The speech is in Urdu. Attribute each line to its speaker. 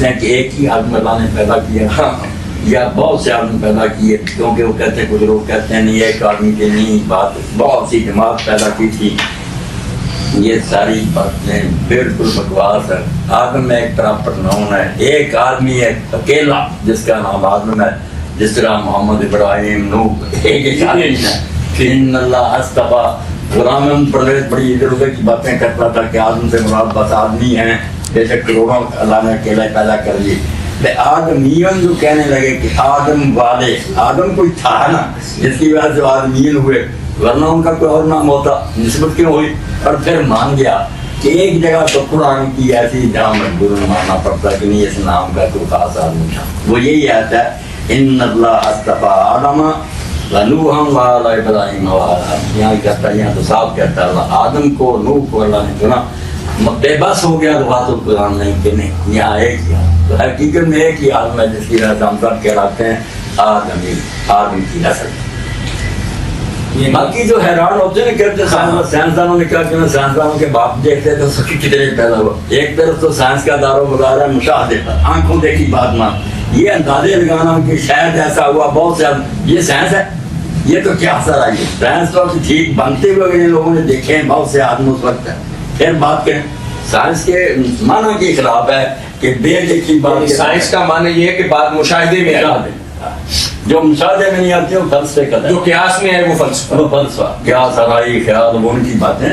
Speaker 1: سمجھتے ہیں کہ ایک ہی آدمی اللہ نے پیدا کیا یا بہت سے آدمی پیدا کیے، کیونکہ وہ کہتے ہیں، کچھ لوگ کہتے ہیں نہیں ایک آدمی کی نہیں بات، بہت سی جماعت پیدا کی تھی. یہ ساری باتیں بالکل بکواس ہے. آدم ایک پراپر نون ہے، ایک آدمی ہے اکیلا جس کا نام آدم ہے، جس طرح محمد ابراہیم نوح ایک آدمی ہے. ان اللہ اصطفیٰ غلام پرویز بڑی ادھر ادھر کی باتیں کرتا تھا کہ آدم سے مراد بس آدمی ہیں، بے شک کروڑوں اللہ نے اکیلا پیدا کر لی. آدمین جو کہنے لگے کہ آدم والے، آدم کوئی تھا نا جس کی وجہ سے آدمین ہوئے، ورنہ ان کا کوئی اور نام ہوتا، نسبت کیوں ہوئی؟ اور پھر مان گیا کہ ایک جگہ تو قرآن کی ایسی جہاں مجبور ماننا پڑتا کہ نہیں اس نام کا کوئی خاص آدمی تھا. وہ یہی آتا ہے ان اللہ اصطفیٰ آدم ونوحا وآل ابراہیم وآل، یہاں کہتا ہے، یہاں تو صاف کہتا ہے اللہ آدم کو نوح کو اللہ نے چنا. بے بس ہو گیا تو بات القرآن نہیں کہ نہیں، یہاں ایک ہی تو حقیقت میں ایک ہی آدم ہے جس کی وجہ سے ہم سب کہلاتے ہیں آدمی، آدم کی نسل. باقی جو حیران ہوتے ہیں کہتے ہیں سائنسدانوں نے کہا کہ سائنسدانوں کے باپ دیکھتے تو سب کتنے پیدا ہوا. ایک طرف تو سائنس کا دار و مدار ہے مشاہدے پر، آنکھوں دیکھی بات مان، یہ اندازے لگانا کہ شاید ایسا ہوا بہت سے، یہ سائنس ہے؟ یہ تو کیا اثر آئی ہے؟ سائنس تو ٹھیک بنتے ہوئے لوگوں نے دیکھے ہیں بہت سے آدمی اس وقت ہے. پھر بات کریں سائنس کے معنی کے خلاف ہے کہ بے دیکھی بات.
Speaker 2: سائنس کا معنی یہ ہے کہ بات مشاہدے میں آتی ہے،
Speaker 1: جو مشاہدے میں نہیں آتی وہ فلسفے کا ہے،
Speaker 2: جو قیاس میں ہے وہ فلسفہ.
Speaker 1: قیاس، آرائی، خیال، وہ ان کی باتیں.